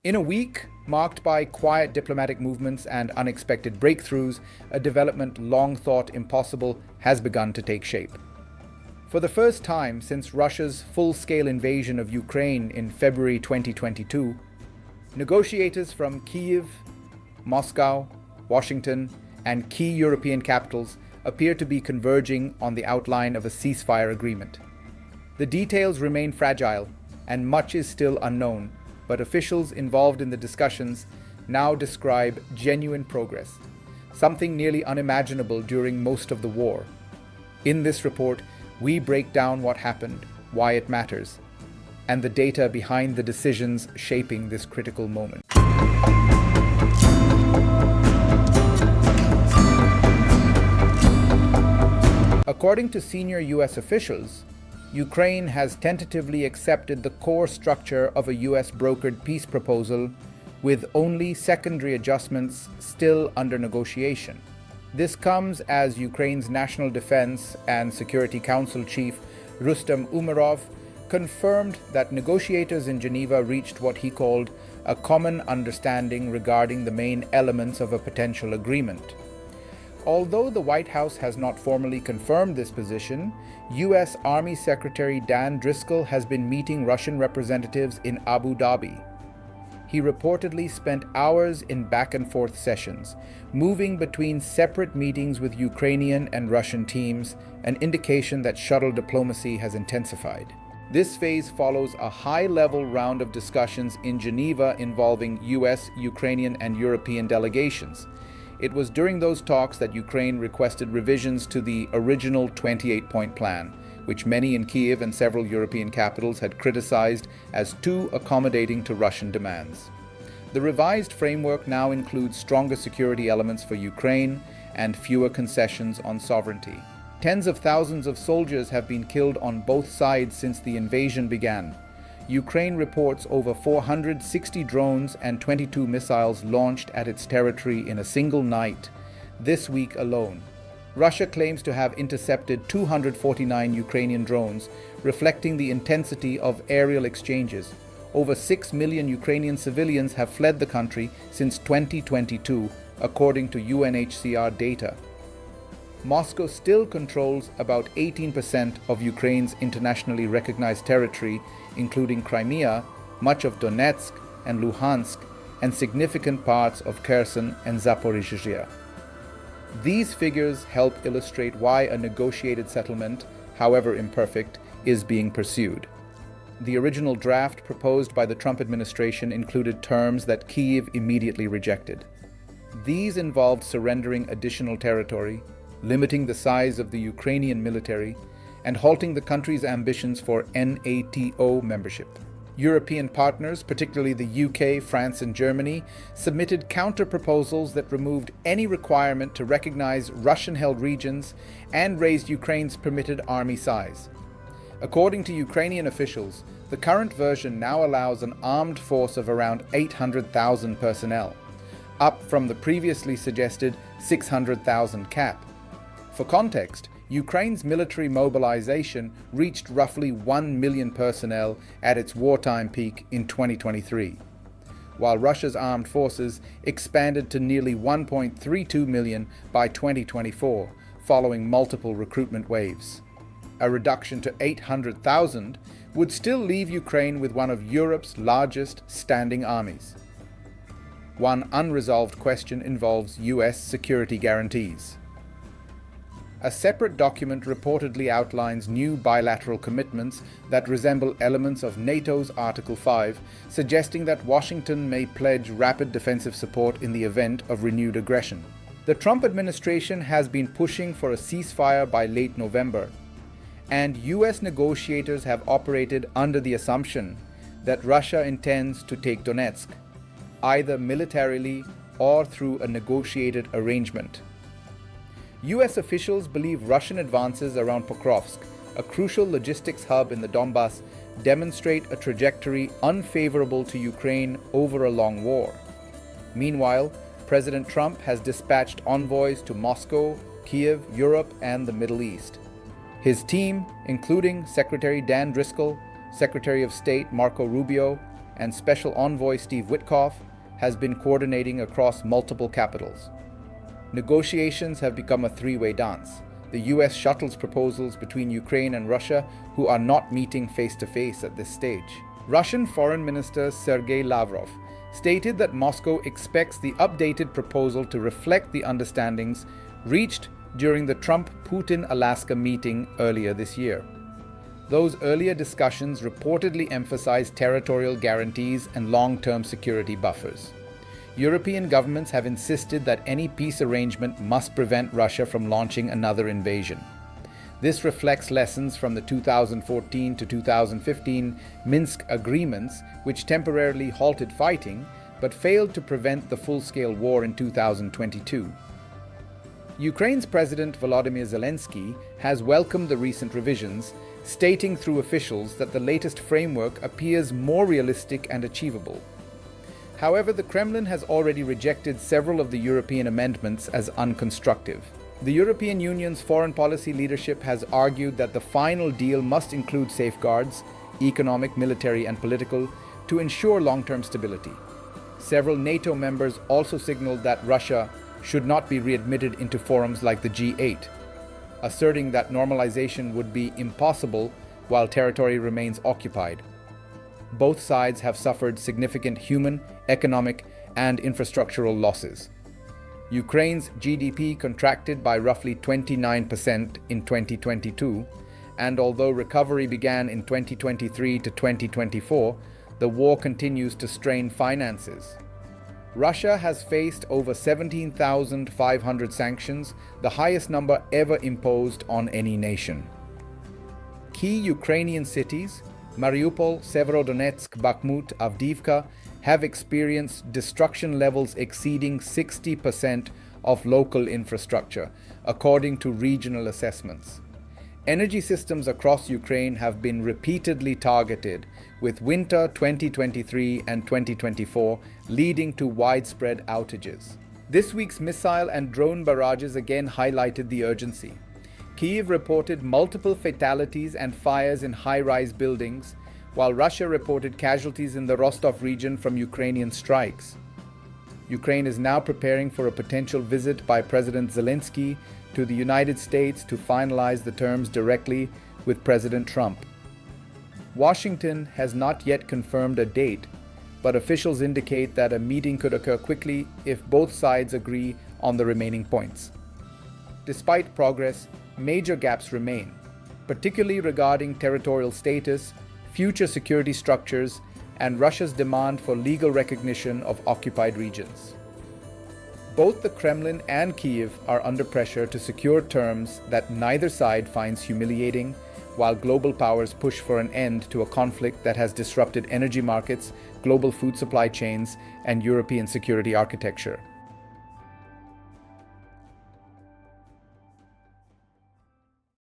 In a week marked by quiet diplomatic movements and unexpected breakthroughs, a development long thought impossible has begun to take shape. For the first time since Russia's full-scale invasion of Ukraine in February 2022, negotiators from Kyiv, Moscow, Washington, and key European capitals appear to be converging on the outline of a ceasefire agreement. The details remain fragile, and much is still unknown, but officials involved in the discussions now describe genuine progress, something nearly unimaginable during most of the war. In this report, we break down what happened, why it matters, and the data behind the decisions shaping this critical moment. According to senior US officials, Ukraine has tentatively accepted the core structure of a US-brokered peace proposal, with only secondary adjustments still under negotiation. This comes as Ukraine's National Defense and Security Council Chief Rustem Umerov confirmed that negotiators in Geneva reached what he called a common understanding regarding the main elements of a potential agreement. Although the White House has not formally confirmed this position, U.S. Army Secretary Dan Driscoll has been meeting Russian representatives in Abu Dhabi. He reportedly spent hours in back-and-forth sessions, moving between separate meetings with Ukrainian and Russian teams, an indication that shuttle diplomacy has intensified. This phase follows a high-level round of discussions in Geneva involving U.S., Ukrainian, and European delegations. It was during those talks that Ukraine requested revisions to the original 28-point plan, which many in Kyiv and several European capitals had criticized as too accommodating to Russian demands. The revised framework now includes stronger security elements for Ukraine and fewer concessions on sovereignty. Tens of thousands of soldiers have been killed on both sides since the invasion began. Ukraine reports over 460 drones and 22 missiles launched at its territory in a single night, this week alone. Russia claims to have intercepted 249 Ukrainian drones, reflecting the intensity of aerial exchanges. Over 6 million Ukrainian civilians have fled the country since 2022, according to UNHCR data. Moscow still controls about 18% of Ukraine's internationally recognized territory, including Crimea, much of Donetsk and Luhansk, and significant parts of Kherson and Zaporizhzhia. These figures help illustrate why a negotiated settlement, however imperfect, is being pursued. The original draft proposed by the Trump administration included terms that Kyiv immediately rejected. These involved surrendering additional territory, limiting the size of the Ukrainian military, and halting the country's ambitions for NATO membership. European partners, particularly the UK, France, and Germany, submitted counter-proposals that removed any requirement to recognize Russian-held regions and raised Ukraine's permitted army size. According to Ukrainian officials, the current version now allows an armed force of around 800,000 personnel, up from the previously suggested 600,000 cap. For context, Ukraine's military mobilization reached roughly 1 million personnel at its wartime peak in 2023, while Russia's armed forces expanded to nearly 1.32 million by 2024, following multiple recruitment waves. A reduction to 800,000 would still leave Ukraine with one of Europe's largest standing armies. One unresolved question involves US security guarantees. A separate document reportedly outlines new bilateral commitments that resemble elements of NATO's Article 5, suggesting that Washington may pledge rapid defensive support in the event of renewed aggression. The Trump administration has been pushing for a ceasefire by late November, and US negotiators have operated under the assumption that Russia intends to take Donetsk, either militarily or through a negotiated arrangement. US officials believe Russian advances around Pokrovsk, a crucial logistics hub in the Donbass, demonstrate a trajectory unfavorable to Ukraine over a long war. Meanwhile, President Trump has dispatched envoys to Moscow, Kyiv, Europe, and the Middle East. His team, including Secretary Dan Driscoll, Secretary of State Marco Rubio, and Special Envoy Steve Witkoff has been coordinating across multiple capitals. Negotiations have become a three-way dance. The US shuttles proposals between Ukraine and Russia, who are not meeting face-to-face at this stage. Russian Foreign Minister Sergei Lavrov stated that Moscow expects the updated proposal to reflect the understandings reached during the Trump-Putin-Alaska meeting earlier this year. Those earlier discussions reportedly emphasized territorial guarantees and long-term security buffers. European governments have insisted that any peace arrangement must prevent Russia from launching another invasion. This reflects lessons from the 2014 to 2015 Minsk agreements, which temporarily halted fighting but failed to prevent the full-scale war in 2022. Ukraine's President Volodymyr Zelenskyy has welcomed the recent revisions, stating through officials that the latest framework appears more realistic and achievable. However, the Kremlin has already rejected several of the European amendments as unconstructive. The European Union's foreign policy leadership has argued that the final deal must include safeguards, economic, military, and political, to ensure long-term stability. Several NATO members also signaled that Russia should not be readmitted into forums like the G8, asserting that normalization would be impossible while territory remains occupied. Both sides have suffered significant human, economic, and infrastructural losses. Ukraine's GDP contracted by roughly 29% in 2022, and although recovery began in 2023 to 2024, the war continues to strain finances. Russia has faced over 17,500 sanctions, the highest number ever imposed on any nation. Key Ukrainian cities, Mariupol, Severodonetsk, Bakhmut, Avdiivka, have experienced destruction levels exceeding 60% of local infrastructure, according to regional assessments. Energy systems across Ukraine have been repeatedly targeted, with winter 2023 and 2024 leading to widespread outages. This week's missile and drone barrages again highlighted the urgency. Kyiv reported multiple fatalities and fires in high-rise buildings, while Russia reported casualties in the Rostov region from Ukrainian strikes. Ukraine is now preparing for a potential visit by President Zelenskyy to the United States to finalize the terms directly with President Trump. Washington has not yet confirmed a date, but officials indicate that a meeting could occur quickly if both sides agree on the remaining points. Despite progress, major gaps remain, particularly regarding territorial status, future security structures, and Russia's demand for legal recognition of occupied regions. Both the Kremlin and Kyiv are under pressure to secure terms that neither side finds humiliating, while global powers push for an end to a conflict that has disrupted energy markets, global food supply chains, and European security architecture.